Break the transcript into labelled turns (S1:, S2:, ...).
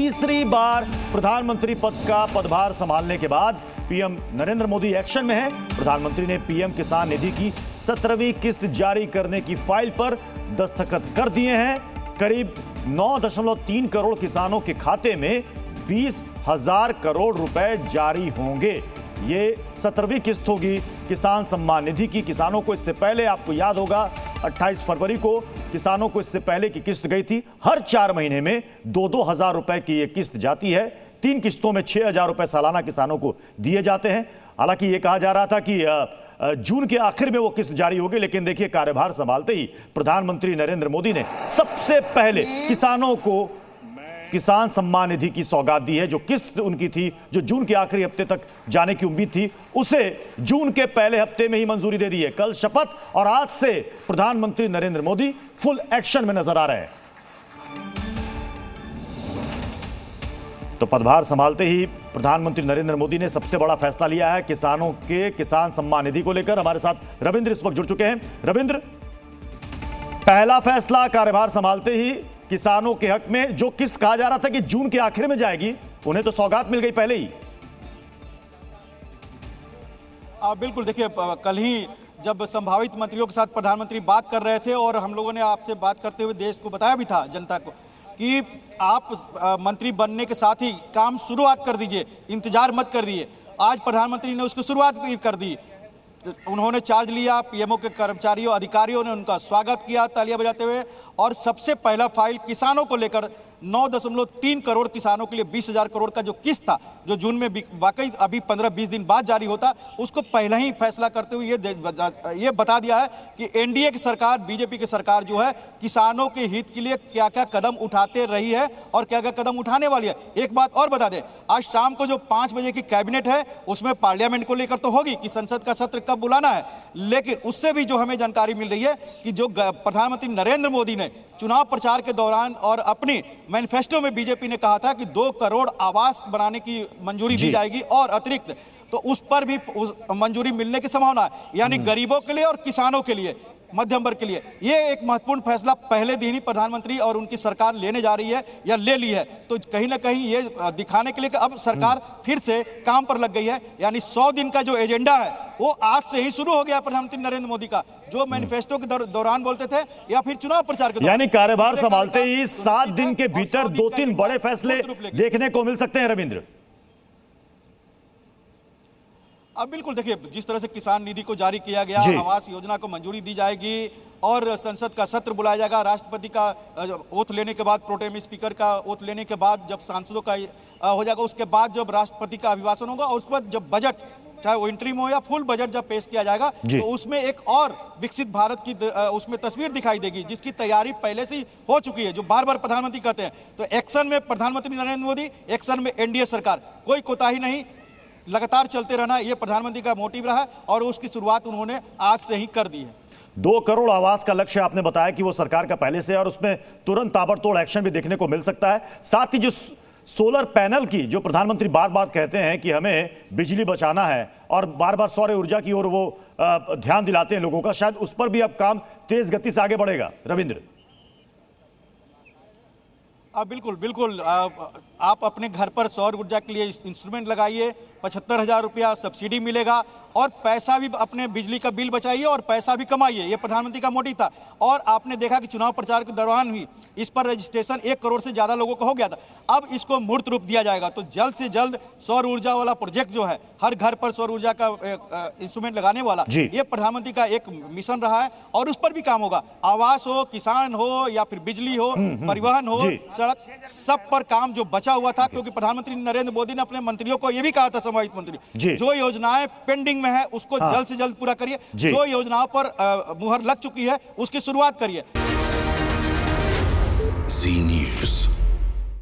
S1: तीसरी बार प्रधानमंत्री पद का पदभार संभालने के बाद पीएम नरेंद्र मोदी एक्शन में हैं। प्रधानमंत्री ने पीएम किसान निधि की 17वीं किस्त जारी करने की फाइल पर दस्तखत कर दिए हैं। करीब 9.3 करोड़ किसानों के खाते में 20,000 करोड़ रुपए जारी होंगे। ये 17वीं किस्त होगी किसान सम्मान निधि की। किसानों को इससे पहले, आपको याद होगा, 28 फरवरी को किसानों को इससे पहले की किस्त गई थी। हर 4 महीने में 2-2 हजार रुपए की ये किस्त जाती है। 3 किस्तों में 6,000 रुपए सालाना किसानों को दिए जाते हैं। हालांकि ये कहा जा रहा था कि जून के आखिर में वो किस्त जारी होगी, लेकिन देखिए कार्यभार संभालते ही प्रधानमंत्री नरेंद्र मोदी ने सबसे पहले किसानों को किसान सम्मान निधि की सौगात दी है। जो किस्त उनकी थी, जो जून के आखिरी हफ्ते तक जाने की उम्मीद थी, उसे जून के पहले हफ्ते में ही मंजूरी दे दी है। कल शपथ और आज से प्रधानमंत्री नरेंद्र मोदी फुल एक्शन में नजर आ रहे हैं। तो पदभार संभालते ही प्रधानमंत्री नरेंद्र मोदी ने सबसे बड़ा फैसला लिया है किसानों के किसान सम्मान निधि को लेकर। हमारे साथ रविंद्र इस वक्त जुड़ चुके हैं। रविंद्र, पहला फैसला कार्यभार संभालते ही किसानों के हक में, जो किस्त कहा जा रहा था कि जून के आखिर में जाएगी, उन्हें तो सौगात मिल गई पहले ही।
S2: बिल्कुल, देखिए कल ही जब संभावित मंत्रियों के साथ प्रधानमंत्री बात कर रहे थे और हम लोगों ने आपसे बात करते हुए देश को बताया भी था, जनता को, कि आप मंत्री बनने के साथ ही काम शुरुआत कर दीजिए, इंतजार मत कर दीजिए। आज प्रधानमंत्री ने उसकी शुरुआत भी कर दी। उन्होंने चार्ज लिया, पीएमओ के कर्मचारियों, अधिकारियों ने उनका स्वागत किया तालियां बजाते हुए, और सबसे पहला फाइल किसानों को लेकर 9.3 करोड़ किसानों के लिए 20,000 करोड़ का जो किस्त था, जो जून में वाकई अभी 15-20 दिन बाद जारी होता, उसको पहले ही फैसला करते हुए ये बता दिया है कि एनडीए की सरकार, बीजेपी की सरकार जो है, किसानों के हित के लिए क्या क्या कदम उठाते रही है और क्या क्या कदम उठाने वाली है। एक बात और बता दें, आज शाम को जो 5 बजे की कैबिनेट है, उसमें पार्लियामेंट को लेकर तो होगी कि संसद का सत्र कब बुलाना है, लेकिन उससे भी जो हमें जानकारी मिल रही है कि जो प्रधानमंत्री नरेंद्र मोदी ने चुनाव प्रचार के दौरान और अपनी मैनिफेस्टो में बीजेपी ने कहा था कि 2 करोड़ आवास बनाने की मंजूरी दी जाएगी, और अतिरिक्त तो उस पर भी मंजूरी मिलने की संभावना है, यानी गरीबों के लिए और किसानों के लिए, मध्यम वर्ग के लिए। ये एक महत्वपूर्ण फैसला पहले दिन ही प्रधानमंत्री और उनकी सरकार लेने जा रही है या ले ली है। तो कहीं ना कहीं ये दिखाने के लिए कि अब सरकार फिर से काम पर लग गई है, यानी 100 दिन का जो एजेंडा है वो आज से ही शुरू हो गया प्रधानमंत्री नरेंद्र मोदी का, जो मैनिफेस्टो के दौरान बोलते थे या फिर चुनाव प्रचार के दौरान।
S1: यानी कार्यभार संभालते ही 7 दिन के भीतर 2-3 बड़े फैसले देखने को मिल सकते हैं। रविंद्र,
S2: अब बिल्कुल देखिए, जिस तरह से किसान निधि को जारी किया गया, आवास योजना को मंजूरी दी जाएगी और संसद का सत्र बुलाया जाएगा, राष्ट्रपति का ओथ लेने के बाद, प्रोटेम स्पीकर का ओथ लेने के बाद जब सांसदों का हो जाएगा, उसके बाद जब राष्ट्रपति का अभिभाषण होगा, और उसके बाद जब बजट, चाहे वो इंटरिम हो या फुल बजट जब पेश किया जाएगा, तो उसमें एक और विकसित भारत की उसमें तस्वीर दिखाई देगी, जिसकी तैयारी पहले से ही हो चुकी है, जो बार बार प्रधानमंत्री कहते हैं। तो एक्शन में प्रधानमंत्री नरेंद्र मोदी, एक्शन में एनडीए सरकार, कोई कोताही नहीं, लगातार चलते रहना, यह प्रधानमंत्री का मोटिव रहा है और उसकी शुरुआत उन्होंने आज से ही कर दी है।
S1: 2 करोड़ आवास का लक्ष्य आपने बताया कि वो सरकार का पहले से है और उसमें तुरंत ताबड़तोड़ एक्शन भी देखने को मिल सकता है। साथ ही जो सोलर पैनल की, जो प्रधानमंत्री बार बार कहते हैं कि हमें बिजली बचाना है और बार बार सौर ऊर्जा की ओर वो ध्यान दिलाते हैं लोगों का, शायद उस पर भी अब काम तेज गति से आगे बढ़ेगा। रविंद्र,
S2: बिल्कुल बिल्कुल, आप अपने घर पर सौर ऊर्जा के लिए इंस्ट्रूमेंट लगाइए, 75,000 रुपया सब्सिडी मिलेगा, और पैसा भी, अपने बिजली का बिल बचाइए और पैसा भी कमाइए। ये प्रधानमंत्री का मोटिव था। और आपने देखा कि चुनाव प्रचार के दौरान ही इस पर रजिस्ट्रेशन 1 करोड़ से ज़्यादा लोगों का हो गया था। अब इसको मूर्त रूप दिया जाएगा। तो जल्द से जल्द सौर ऊर्जा वाला प्रोजेक्ट जो है, हर घर पर सौर ऊर्जा का इंस्ट्रूमेंट लगाने वाला, ये प्रधानमंत्री का एक मिशन रहा है और उस पर भी काम होगा। आवास हो, किसान हो या फिर बिजली हो, परिवहन हो, सड़क, सब पर काम जो बचा हुआ था, क्योंकि प्रधानमंत्री नरेंद्र मोदी ने अपने मंत्रियों को यह भी कहा था, संभावित मंत्री, जो योजनाएं पेंडिंग में है उसको जल्द से जल्द पूरा करिए, जो योजनाओं पर मुहर लग चुकी है उसकी शुरुआत करिए।
S3: जी न्यूज़।